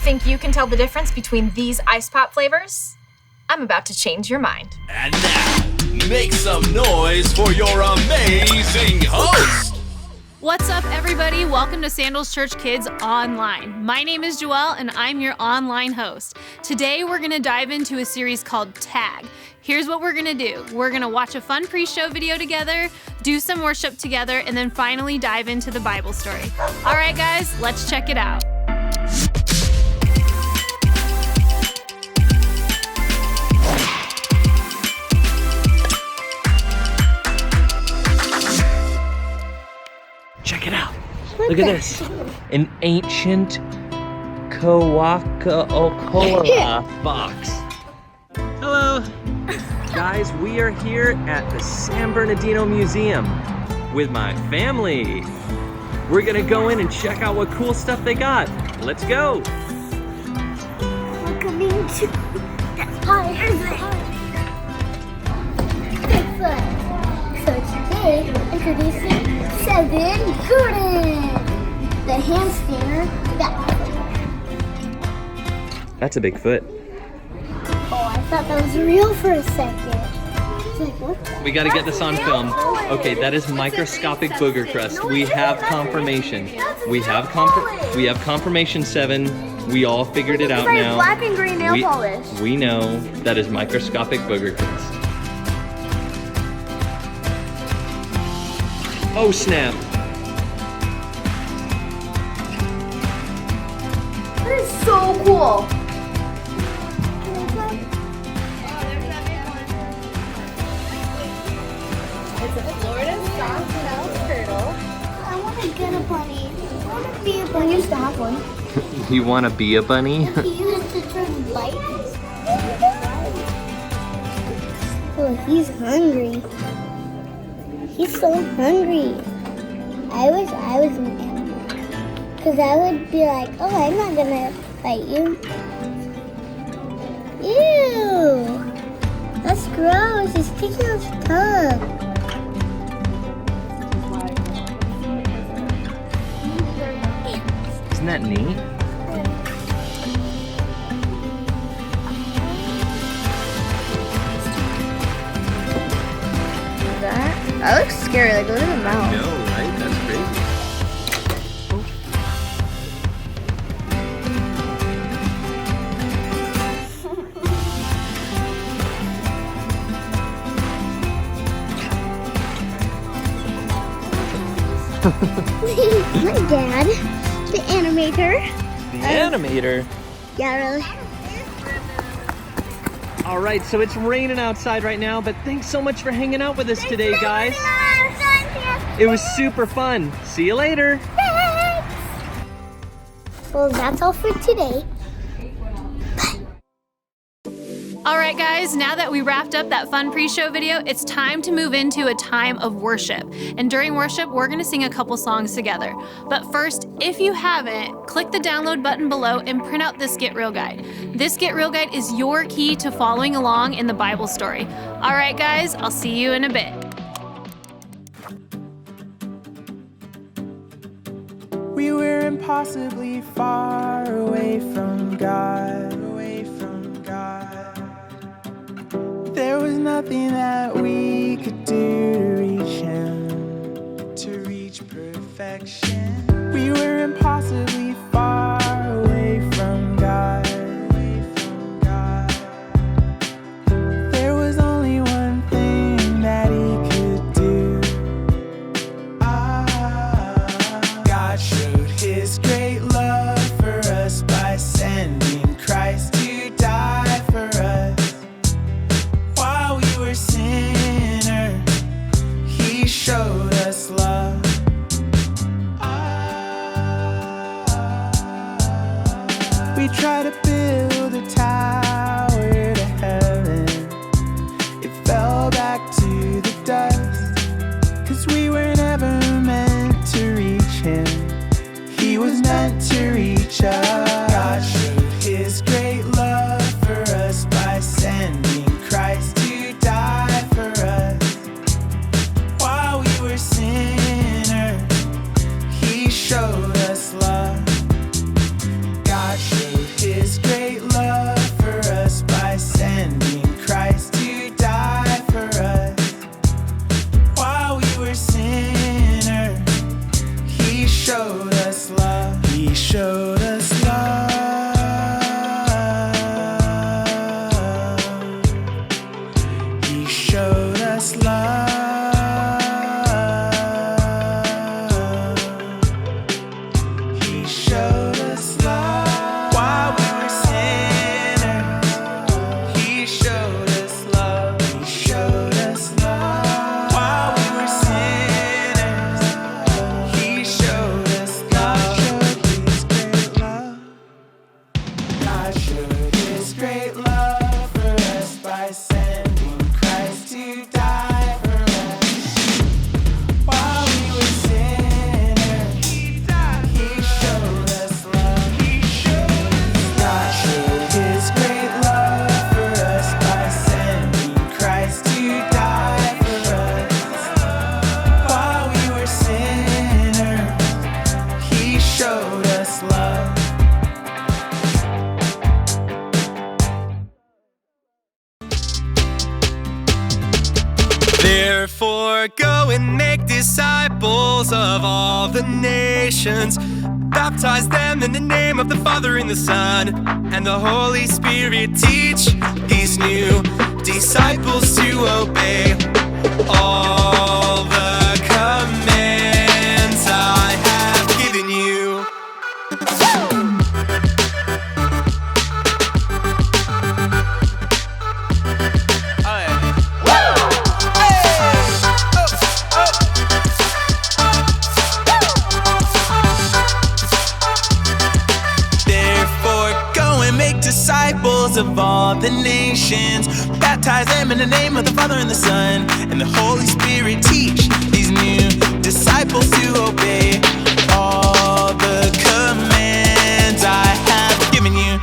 Think you can tell the difference between these ice pop flavors? I'm about to change your mind. And now, make some noise for your amazing host! What's up, everybody? Welcome to Sandals Church Kids Online. My name is Joelle, and I'm your online host. Today, we're going to dive into a series called Tag. Here's what we're going to do. We're going to watch a fun pre-show video together, do some worship together, and then finally dive into the Bible story. All right, guys, let's check it out. Check it out. Look at this. An ancient Coca-Cola box. Hello. Guys, we are here at the San Bernardino Museum with my family. We're gonna go in and check out what cool stuff they got. Let's go. We're coming to the Bigfoot. So today, introducing Seven Gordon, the hamster guy. That's a big foot. Oh, I thought that was real for a second. It's like, what the We gotta get this on film. Okay, that is microscopic booger crust. We have confirmation. We have confirmation, Seven. We all figured it out now. black and green nail polish. We know that is microscopic booger crust. Oh snap! That is so cool. It's a Florida soft-shell turtle. I want to get a bunny. I want to be a bunny. I used to have one. You want to be a bunny? He used to try to bite. Oh, he's hungry. He's so hungry. I wish I was an animal. Because I would be like, oh, I'm not going to bite you. Ew. That's gross. He's sticking out his tongue. Isn't that neat? That looks scary. Like, look at the mouth. No, right? That's crazy. My dad, the animator. The animator. Yeah, really. All right, so it's raining outside right now, but thanks so much for hanging out with us today, guys. It was super fun. See you later. Thanks. Well, that's all for today. All right, guys, now that we wrapped up that fun pre-show video, it's time to move into a time of worship. And during worship, we're gonna sing a couple songs together. But first, if you haven't, click the download button below and print out this Get Real Guide. This Get Real Guide is your key to following along in the Bible story. All right, guys, I'll see you in a bit. We were impossibly far away from God. There was nothing that we could do to reach Him, to reach perfection. We were impossibly far away from God. There was only one thing that He could do. God showed His great love for us by sending Christ to die for us. While we were sinners, He showed us love. We tried to build a tower to heaven. It fell back to the dust, 'cause we were never meant to reach Him. He was meant to reach us. God showed His great love for us by sending Christ to die for us. While we were sinners, He showed us love. God showed Therefore, go and make disciples of all the nations. Baptize them in the name of the Father and the Son and the Holy Spirit. Teach these new disciples to obey all the commands I have given you. Disciples of all the nations, baptize them in the name of the Father and the Son and the Holy Spirit. Teach these new disciples to obey all the commands I have given you.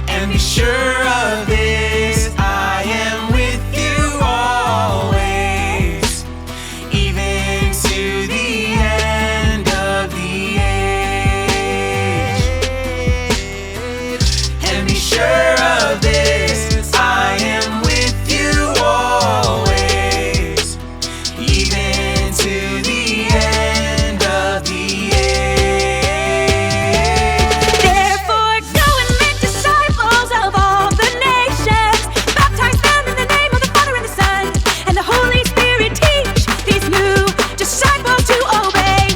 And be sure of this, I am with you always, even to the end of the age. And be sure of this, I am with you always, even to the end of the age. Therefore, go and make disciples of all the nations. Baptize them in the name of the Father and the Son and the Holy Spirit. Teach these new disciples to obey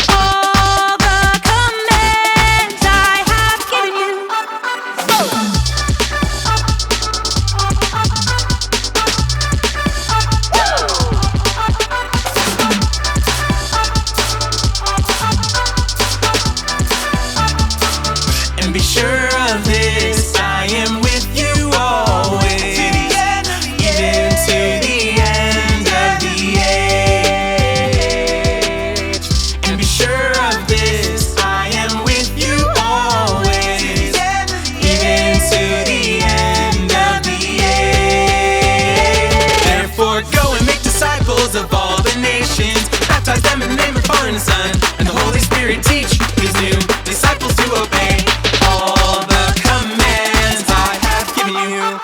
all the commands I have given you. And be sure of this, I am with you always, even to the end of the age. And be sure of this, I am with you always, even to the end of the age. Therefore, go and make disciples of all the nations. Baptize them in the name of the Father and the Son and the Holy Spirit. Teach these new disciples to obey all the commands I have given you.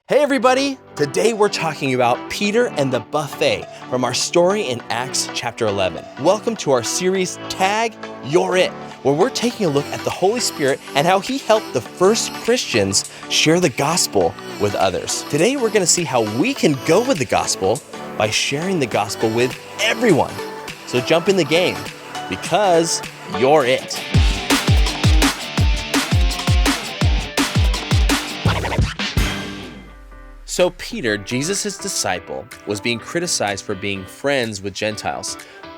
Hey everybody! Today we're talking about Peter and the buffet from our story in Acts chapter 11. Welcome to our series, Tag You're It, where we're taking a look at the Holy Spirit and how He helped the first Christians share the gospel with others. Today we're going to see how we can go with the gospel by sharing the gospel with everyone. So jump in the game, because you're it. So Peter, Jesus' disciple, was being criticized for being friends with Gentiles,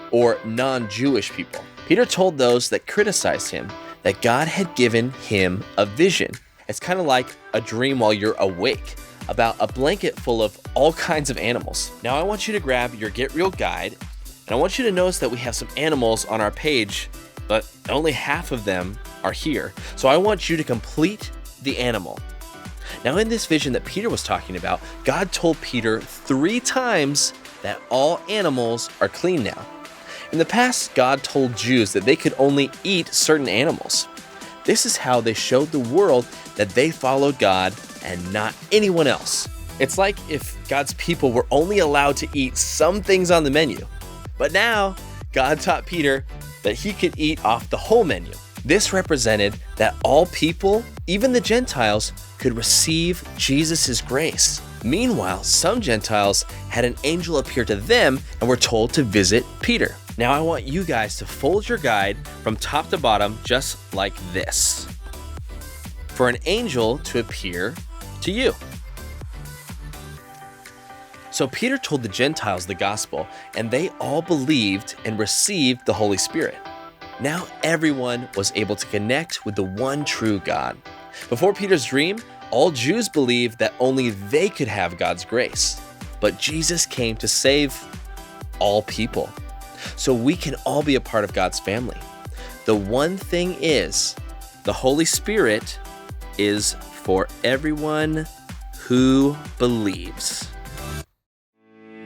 or non-Jewish people. Peter told those that criticized him that God had given him a vision. It's kind of like a dream while you're awake, about a blanket full of all kinds of animals. Now I want you to grab your Get Real guide, and I want you to notice that we have some animals on our page, but only half of them are here. So I want you to complete the animal. Now in this vision that Peter was talking about, God told Peter 3 times that all animals are clean now. In the past, God told Jews that they could only eat certain animals. This is how they showed the world that they followed God and not anyone else. It's like if God's people were only allowed to eat some things on the menu. But now, God taught Peter that he could eat off the whole menu. This represented that all people, even the Gentiles, could receive Jesus' grace. Meanwhile, some Gentiles had an angel appear to them and were told to visit Peter. Now I want you guys to fold your guide from top to bottom just like this, for an angel to appear to you. So Peter told the Gentiles the gospel, and they all believed and received the Holy Spirit. Now everyone was able to connect with the one true God. Before Peter's dream, all Jews believed that only they could have God's grace. But Jesus came to save all people. So we can all be a part of God's family. The one thing is, the Holy Spirit is for everyone who believes.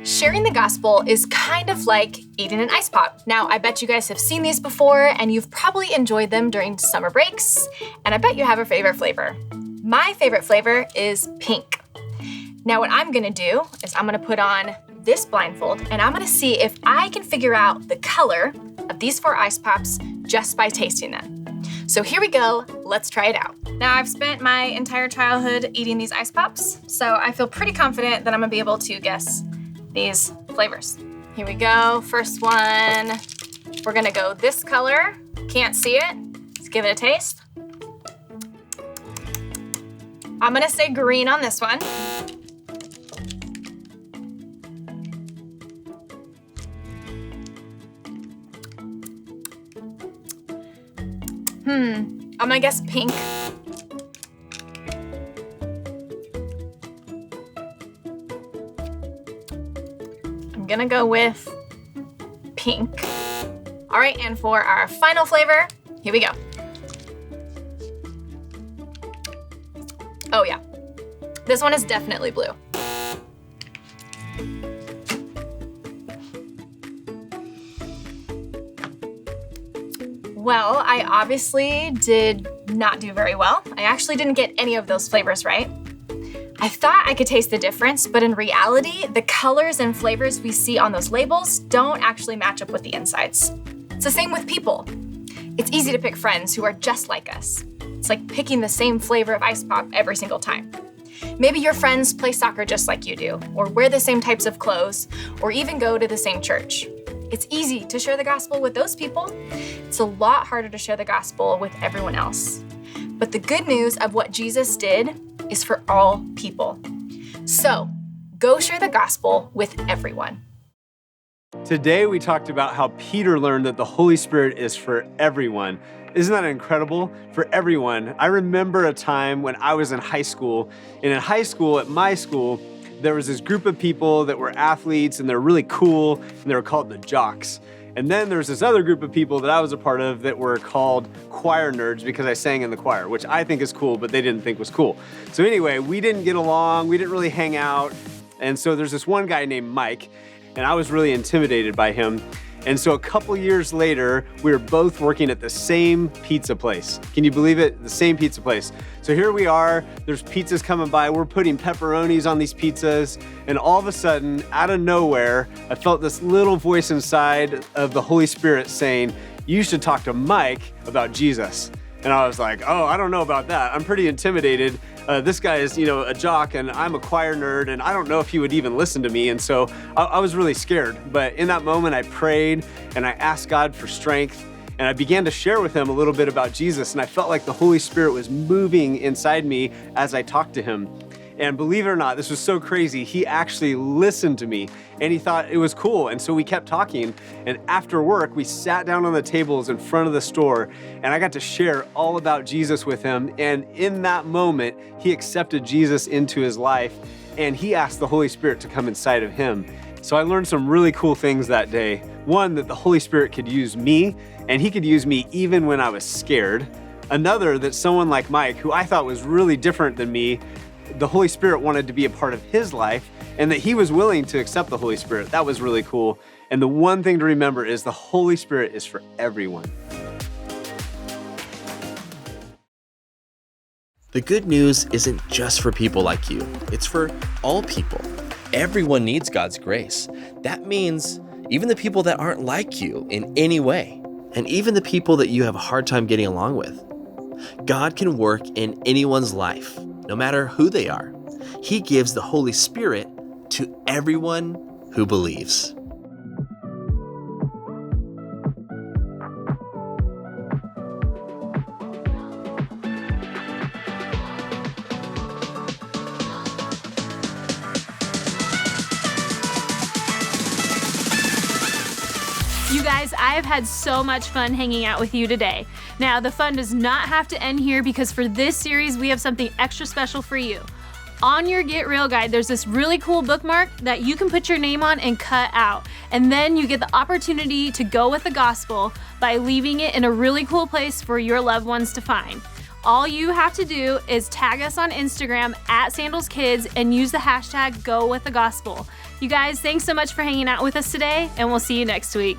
Sharing the gospel is kind of like eating an ice pop. Now, I bet you guys have seen these before, and you've probably enjoyed them during summer breaks, and I bet you have a favorite flavor. My favorite flavor is pink. Now, what I'm gonna do is I'm gonna put on this blindfold, and I'm gonna see if I can figure out the color of these 4 ice pops just by tasting them. So here we go, let's try it out. Now, I've spent my entire childhood eating these ice pops, so I feel pretty confident that I'm gonna be able to guess these flavors. Here we go, first one. We're gonna go this color. Can't see it, let's give it a taste. I'm gonna say green on this one. I'm gonna guess pink. I'm gonna go with pink. All right, and for our final flavor, here we go. Oh yeah, this one is definitely blue. Well, I obviously did not do very well. I actually didn't get any of those flavors right. I thought I could taste the difference, but in reality, the colors and flavors we see on those labels don't actually match up with the insides. It's the same with people. It's easy to pick friends who are just like us. It's like picking the same flavor of ice pop every single time. Maybe your friends play soccer just like you do, or wear the same types of clothes, or even go to the same church. It's easy to share the gospel with those people. It's a lot harder to share the gospel with everyone else. But the good news of what Jesus did is for all people. So, go share the gospel with everyone. Today we talked about how Peter learned that the Holy Spirit is for everyone. Isn't that incredible? For everyone. I remember a time when I was in high school, and in high school, at my school, there was this group of people that were athletes and they're really cool, and they were called the jocks. And then there's this other group of people that I was a part of that were called choir nerds because I sang in the choir, which I think is cool, but they didn't think was cool. So anyway, we didn't get along, we didn't really hang out. And so there's this one guy named Mike, and I was really intimidated by him. And so a couple years later, we were both working at the same pizza place. Can you believe it? The same pizza place. So here we are, there's pizzas coming by, we're putting pepperonis on these pizzas, and all of a sudden, out of nowhere, I felt this little voice inside of the Holy Spirit saying, you should talk to Mike about Jesus. And I was like, oh, I don't know about that. I'm pretty intimidated. This guy is, a jock, and I'm a choir nerd, and I don't know if he would even listen to me. And so I was really scared. But in that moment, I prayed, and I asked God for strength, and I began to share with him a little bit about Jesus, and I felt like the Holy Spirit was moving inside me as I talked to him. And believe it or not, this was so crazy. He actually listened to me and he thought it was cool. And so we kept talking. And after work, we sat down on the tables in front of the store and I got to share all about Jesus with him. And in that moment, he accepted Jesus into his life and he asked the Holy Spirit to come inside of him. So I learned some really cool things that day. One, that the Holy Spirit could use me and he could use me even when I was scared. Another, that someone like Mike, who I thought was really different than me, the Holy Spirit wanted to be a part of his life and that he was willing to accept the Holy Spirit. That was really cool. And the one thing to remember is the Holy Spirit is for everyone. The good news isn't just for people like you. It's for all people. Everyone needs God's grace. That means even the people that aren't like you in any way, and even the people that you have a hard time getting along with. God can work in anyone's life, no matter who they are. He gives the Holy Spirit to everyone who believes. You guys, I've had so much fun hanging out with you today. Now, the fun does not have to end here because for this series, we have something extra special for you. On your Get Real guide, there's this really cool bookmark that you can put your name on and cut out. And then you get the opportunity to go with the gospel by leaving it in a really cool place for your loved ones to find. All you have to do is tag us on Instagram at SandalsKids and use the hashtag GoWithTheGospel. You guys, thanks so much for hanging out with us today, and we'll see you next week.